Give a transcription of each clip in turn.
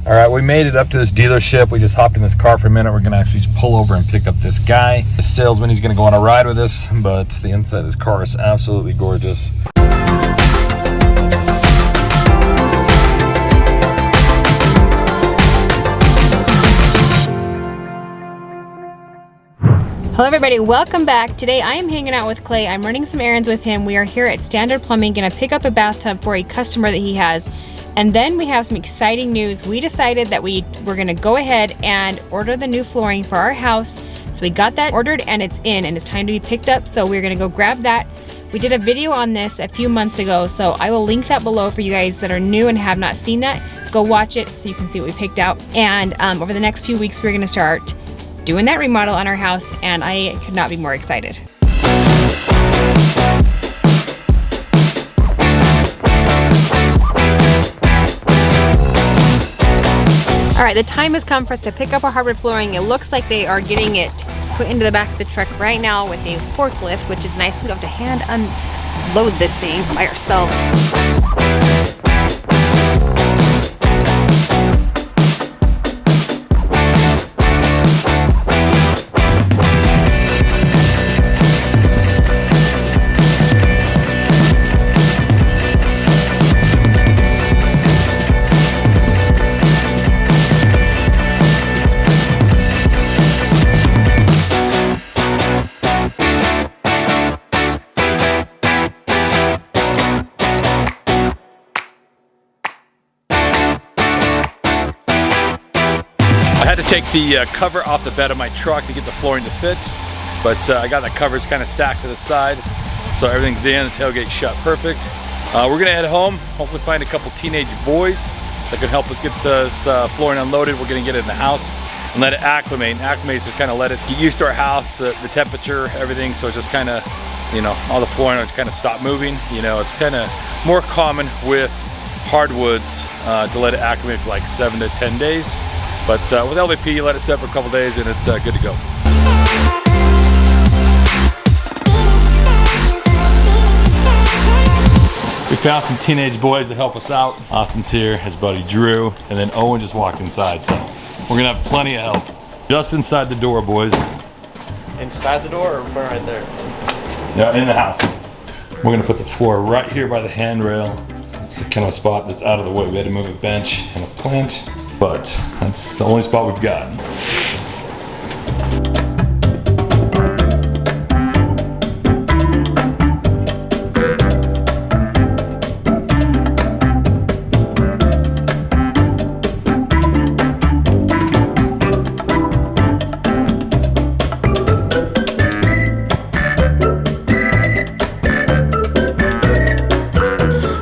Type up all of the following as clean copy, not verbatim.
All right, we made it up to this dealership. We just hopped in this car for a minute. We're gonna actually just pull over and pick up this guy. The salesman, he's gonna go on a ride with us, but the inside of this car is absolutely gorgeous. Hello everybody, welcome back. Today I am hanging out with Clay. I'm running some errands with him. We are here at Standard Plumbing, gonna pick up a bathtub for a customer that he has. And then we have some exciting news. We decided that we're gonna go ahead and order the new flooring for our house. So we got that ordered and it's in and it's time to be picked up. So we're gonna go grab that. We did a video on this a few months ago, so I will link that below for you guys that are new and have not seen that. Go watch it so you can see what we picked out. And over the next few weeks, we're gonna start doing that remodel on our house, and I could not be more excited. All right, the time has come for us to pick up our hardwood flooring. It looks like they are getting it put into the back of the truck right now with a forklift, which is nice. We don't have to hand unload this thing by ourselves. I had to take the cover off the bed of my truck to get the flooring to fit, but I got the covers kind of stacked to the side, so everything's in, the tailgate shut perfect. We're gonna head home, hopefully find a couple teenage boys that can help us get this flooring unloaded. We're gonna get it in the house and let it acclimate. Acclimate is just kind of let it get used to our house, the temperature, everything, so it's just kind of, you know, all the flooring will kind of stop moving. You know, it's kind of more common with hardwoods to let it acclimate for like 7 to 10 days. But with LVP, you let it set for a couple days and it's good to go. We found some teenage boys to help us out. Austin's here, his buddy Drew, and then Owen just walked inside. So we're gonna have plenty of help. Just inside the door, boys. Inside the door or right there? Yeah, in the house. We're gonna put the floor right here by the handrail. It's kind of a spot that's out of the way. We had to move a bench and a plant, but that's the only spot we've got.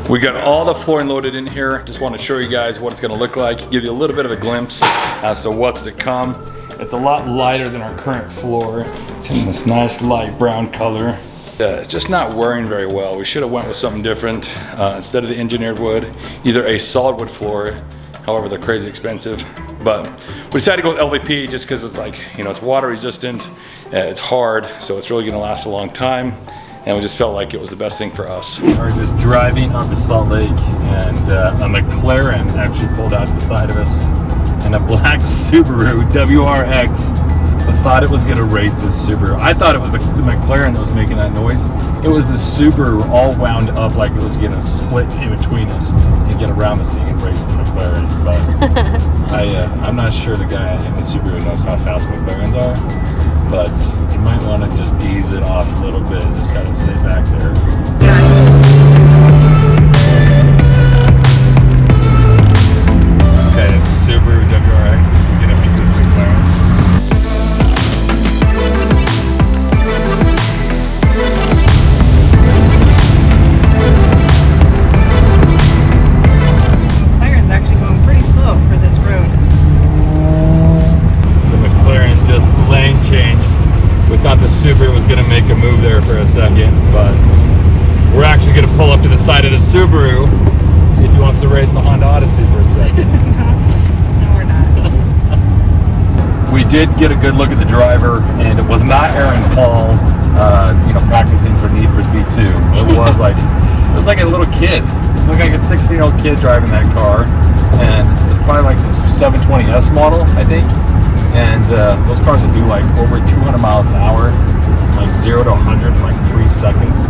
We got all the flooring loaded in here. Just want to show you guys what it's going to look like, give you a little bit of a glimpse as to what's to come. It's a lot lighter than our current floor. It's in this nice light brown color. It's just not wearing very well. We should have went with something different. Instead of the engineered wood, either a solid wood floor, however they're crazy expensive. But we decided to go with LVP just because it's like, you know, it's water resistant, it's hard, so it's really going to last a long time. And we just felt like it was the best thing for us. We're just driving up to Salt Lake, and a McLaren actually pulled out the side of us, and a black Subaru WRX. I thought it was gonna race this Subaru. I thought it was the McLaren that was making that noise. It was the Subaru all wound up like it was gonna split in between us and get around this thing and race the McLaren. But I'm not sure the guy in the Subaru knows how fast McLarens are. But you might want to just ease it off a little bit, just kind of stay back there. This guy is Subaru WRX, and he's gonna beat this McLaren. McLaren's actually going pretty slow for this road. The McLaren just lane changed. We thought the Subaru was going to make a move there for a second, but we're actually going to pull up to the side of the Subaru, see if he wants to race the Honda Odyssey for a second. No, we're not. We did get a good look at the driver, and it was not Aaron Paul, practicing for Need for Speed 2. It was like a little kid. It looked like a 16-year-old kid driving that car. and it's probably like the 720S model, I think. And those cars will do like over 200 miles an hour, like 0 to 100 in like 3 seconds.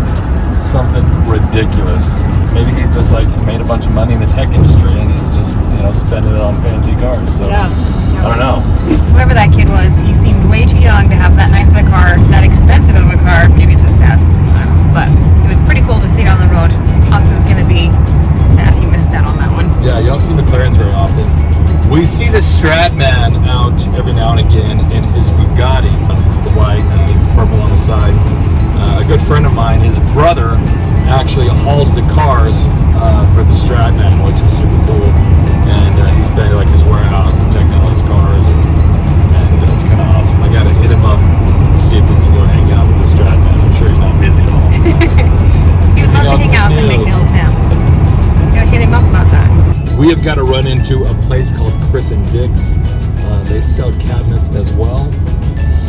Something ridiculous. Maybe he just like made a bunch of money in the tech industry and he's just, you know, spending it on fancy cars. So Yeah. I don't know. Whoever that kid was, he seemed way too young to have that nice of a car, that expensive of a car. Maybe it's his dad's. I don't know. But it was pretty cool to see it on the road. Austin's gonna be sad he missed out on that one. Yeah, you don't see McLarens very often. We see the Stradman out every now and again in his Bugatti, the white and the purple on the side. A good friend of mine, his brother, actually hauls the cars for the Stradman, which is super cool. And he's been like his warehouse and checking out his cars, and it's kind of awesome. I gotta hit him up and see if we can go hang out with the Stradman. I'm sure he's not busy at all. Dude, love to hang out with the McNeel fam. Gotta hit him up about that. We have got to run into a place called Chris and Dick's. They sell cabinets as well.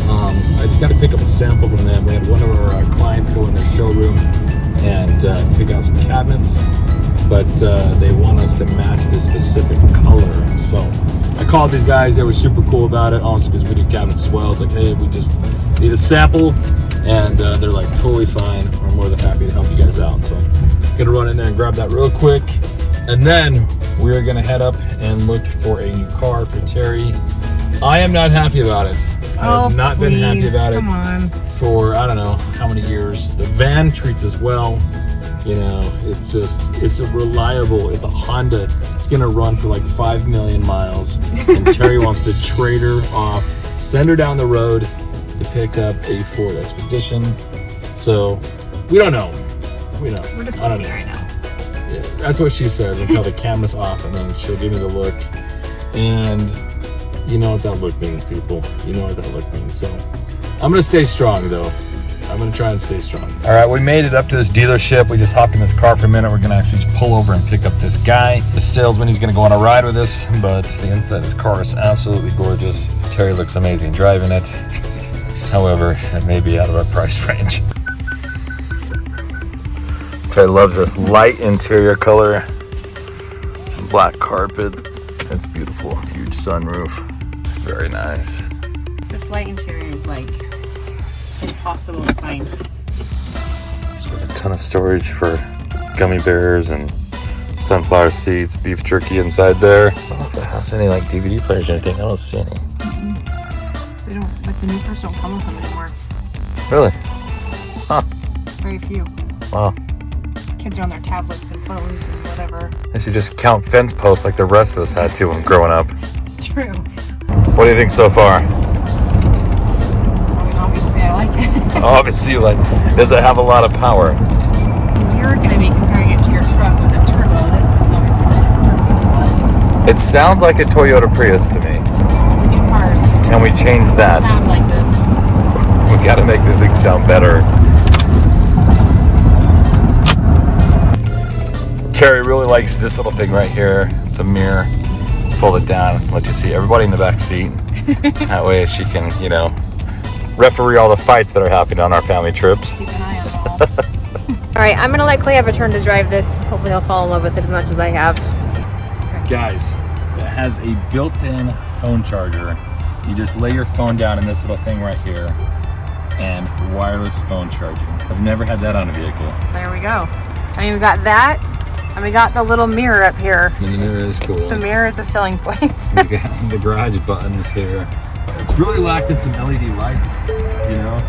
I just got to pick up a sample from them. We had one of our clients go in their showroom and pick out some cabinets, but they want us to match this specific color. So I called these guys. They were super cool about it, also because we do cabinets as well. It's like, hey, we just need a sample, and they're like, totally fine. We're more than happy to help you guys out. So I'm gonna run in there and grab that real quick, and then we're gonna head up and look for a new car for Teri. I am not happy about it. I have not been happy about it for I don't know how many years. The van treats us well. You know, it's a reliable, it's a Honda. It's gonna run for like 5 million miles. And Teri wants to trade her off, send her down the road to pick up a Ford Expedition. So we don't know. We're just looking right now. Yeah, that's what she says until the camera's off, and then she'll give me the look. And you know what that look means, people. You know what that look means. So I'm gonna stay strong, though. I'm gonna try and stay strong. All right, we made it up to this dealership. We just hopped in this car for a minute. We're gonna actually just pull over and pick up this guy. The salesman, he's gonna go on a ride with us, but the inside of this car is absolutely gorgeous. Teri looks amazing driving it. However, it may be out of our price range. Teri loves this light interior color. Black carpet. It's beautiful. Huge sunroof. Very nice. This light interior is like impossible to find. It's got a ton of storage for gummy bears and sunflower seeds, beef jerky inside there. I don't know if it has any like DVD players or anything. I don't see any. They don't, like the new cars don't come with them anymore. Really? Huh. Very few. Wow. Kids are on their tablets and phones and whatever. I should just count fence posts like the rest of us had to when growing up. It's true. What do you think so far? I mean, obviously I like it. Obviously, like, does it have a lot of power? You're going to be comparing it to your truck with a turbo. This is obviously a turbo. It sounds like a Toyota Prius to me. The new cars Can we change that? sound like this. We gotta make this thing sound better. Teri really likes this little thing right here. It's a mirror. Fold it down, let you see everybody in the back seat. That way she can, you know, referee all the fights that are happening on our family trips. Keep an eye on it all. All right, I'm gonna let Clay have a turn to drive this. Hopefully he'll fall in love with it as much as I have. Guys, it has a built-in phone charger. You just lay your phone down in this little thing right here, and wireless phone charging. I've never had that on a vehicle. There we go. I mean, we got that, and we got the little mirror up here. And the mirror is cool. The mirror is a selling point. It's got the garage buttons here. It's really lacking some LED lights, you know?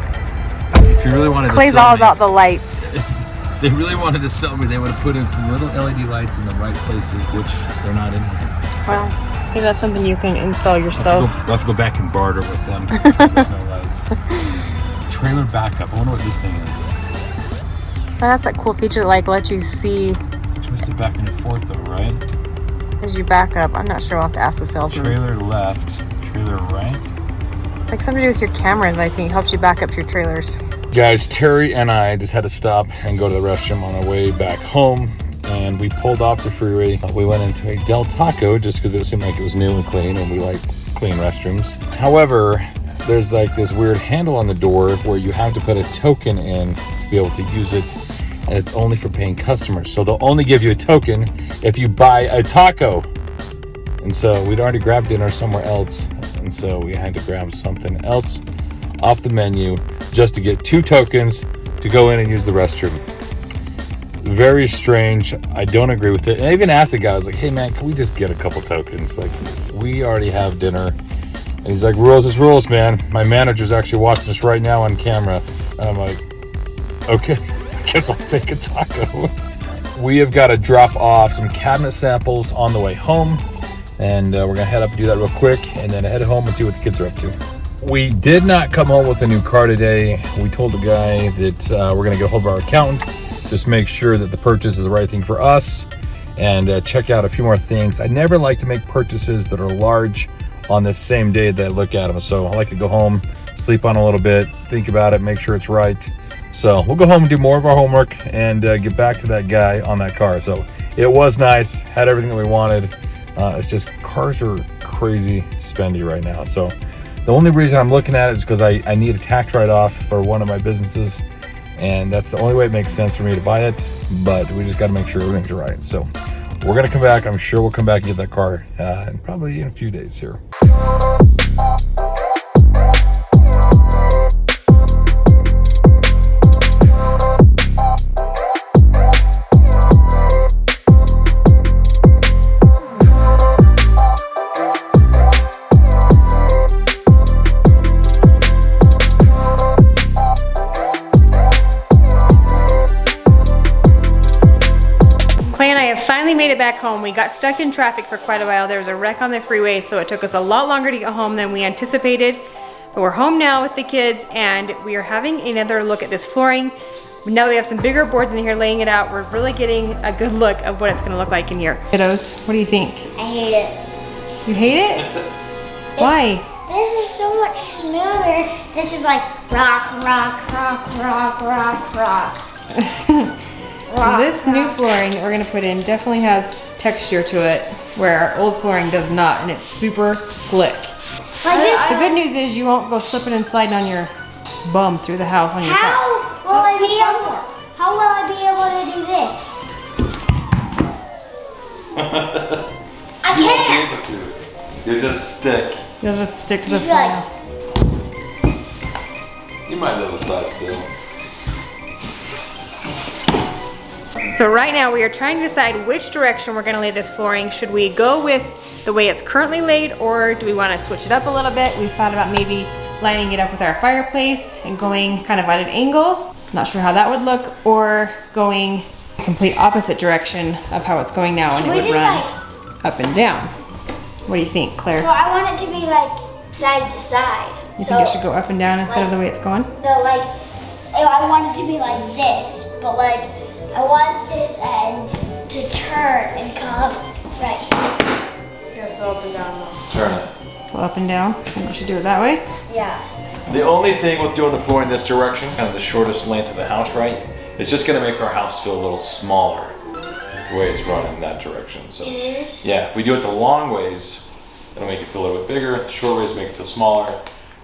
If you really wanted to Clay's sell all me, about the lights. if they really wanted to sell me, they would have put in some little LED lights in the right places, which they're not in here. So Well, maybe that's something you can install yourself. we'll have to go back and barter with them because there's no lights. Trailer backup. I wonder what this thing is. So that's that cool feature that like lets you see Twist it back and forth though, right? as you back up. I'm not sure. We'll have to ask the salesman. Trailer left, trailer right. It's like something to do with your cameras, I think. Helps you back up to your trailers. Guys, Teri and I just had to stop and go to the restroom on our way back home, and we pulled off the freeway. We went into a Del Taco just because it seemed like it was new and clean, and we like clean restrooms. However, there's like this weird handle on the door where you have to put a token in to be able to use it, and it's only for paying customers. So they'll only give you a token if you buy a taco. And so we'd already grabbed dinner somewhere else. And so we had to grab something else off the menu just to get 2 tokens to go in and use the restroom. Very strange. I don't agree with it. And I even asked the guy, I was like, hey man, can we just get a couple tokens? Like, we already have dinner. And he's like, rules is rules, man. My manager's actually watching us right now on camera. And I'm like, okay, I guess I'll take a taco. We have got to drop off some cabinet samples on the way home. And we're going to head up and do that real quick. And then head home and see what the kids are up to. We did not come home with a new car today. We told the guy that we're going to get a hold of our accountant. Just make sure that the purchase is the right thing for us. And check out a few more things. I never like to make purchases that are large on the same day that I look at them. So I like to go home, sleep on a little bit, think about it, make sure it's right. So we'll go home and do more of our homework and get back to that guy on that car. So it was nice, had everything that we wanted. It's just cars are crazy spendy right now. So the only reason I'm looking at it is because I need a tax write-off for one of my businesses. And that's the only way it makes sense for me to buy it. But we just got to make sure everything's right. So we're going to come back. I'm sure we'll come back and get that car probably in a few days here. Clay and I have finally made it back home. We got stuck in traffic for quite a while. There was a wreck on the freeway, so it took us a lot longer to get home than we anticipated. But we're home now with the kids, and we are having another look at this flooring. Now that we have some bigger boards in here laying it out, we're really getting a good look of what it's gonna look like in here. Kiddos, what do you think? I hate it. You hate it? Why? This is so much smoother. This is like rock, rock, rock, rock, rock, rock. So this new flooring that we're gonna put in definitely has texture to it, where our old flooring does not, and it's super slick. Like this. The good news is you won't go slipping and sliding on your bum through the house on your socks. How will I be able to do this? I can't. You just stick. You'll just stick to the Just be like, floor. You might be able to slide still. So right now we are trying to decide which direction we're gonna lay this flooring. Should we go with the way it's currently laid, or do we wanna switch it up a little bit? We thought about maybe lining it up with our fireplace and going kind of at an angle. Not sure how that would look, or going the complete opposite direction of how it's going now, and it would run up and down. What do you think, Claire? so I want it to be like side to side. You think it should go up and down instead of the way it's going? I want it to be like this, but like I want this end to turn and come right here. Yeah, so up and down though. Turn it. So up and down, I think we should do it that way. Yeah. The only thing with doing the floor in this direction, kind of the shortest length of the house, right? It's just gonna make our house feel a little smaller the way it's run in that direction. So It is? yeah, if we do it the long ways, it'll make it feel a little bit bigger. The short ways make it feel smaller.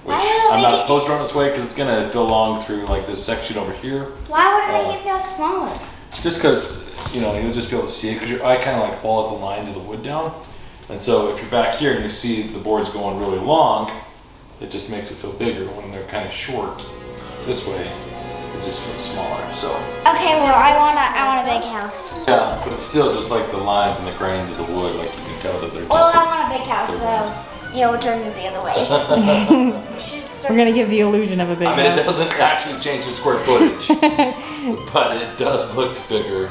Which Why would it I'm make not it- opposed to run this way because it's gonna feel long through like this section over here. Why would it make it feel smaller? Just because, you know, you'll just be able to see it because your eye kind of like follows the lines of the wood down. And so if you're back here and you see the boards going really long, it just makes it feel bigger. When they're kind of short this way, it just feels smaller. So Okay, well I want a big house. yeah, but it's still just like the lines and the grains of the wood, like you can tell that they're just. Well, I want a big house, so we'll turn it the other way. We should start. We're gonna give the illusion of a big I mean, it house. doesn't actually change the square footage, but it does look bigger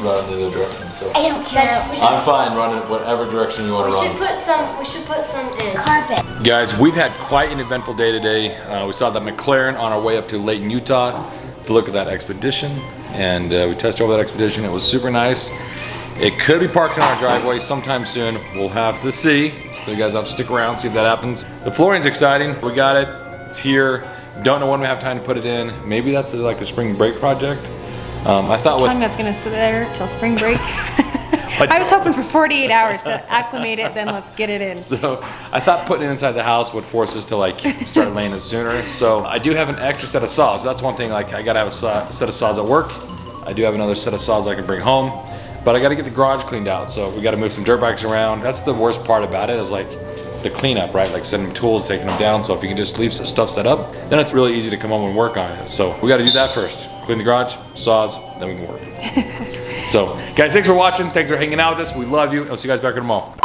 running the other direction. So I don't care. I'm fine running whatever direction you want to run. We should put some in. Carpet. Guys, we've had quite an eventful day today. We saw that McLaren on our way up to Layton, Utah to look at that Expedition, and we test drove that Expedition. It was super nice. It could be parked in our driveway sometime soon. We'll have to see. So you guys have to stick around, see if that happens. The flooring's exciting. We got it. It's here. Don't know when we have time to put it in. Maybe that's like a spring break project. I thought with Tongue that's gonna sit there till spring break. I was hoping for 48 hours to acclimate it, then let's get it in. So I thought putting it inside the house would force us to like start laying it sooner. So I do have an extra set of saws. That's one thing, like I gotta have a set of saws at work. I do have another set of saws I can bring home. But I got to get the garage cleaned out, so we got to move some dirt bikes around. That's the worst part about it, is like the cleanup, right? Like sending tools, taking them down. So if you can just leave some stuff set up, then it's really easy to come home and work on it. So we got to do that first. Clean the garage, saws, then we can work. So guys, thanks for watching. Thanks for hanging out with us. We love you. I'll see you guys back in the mall.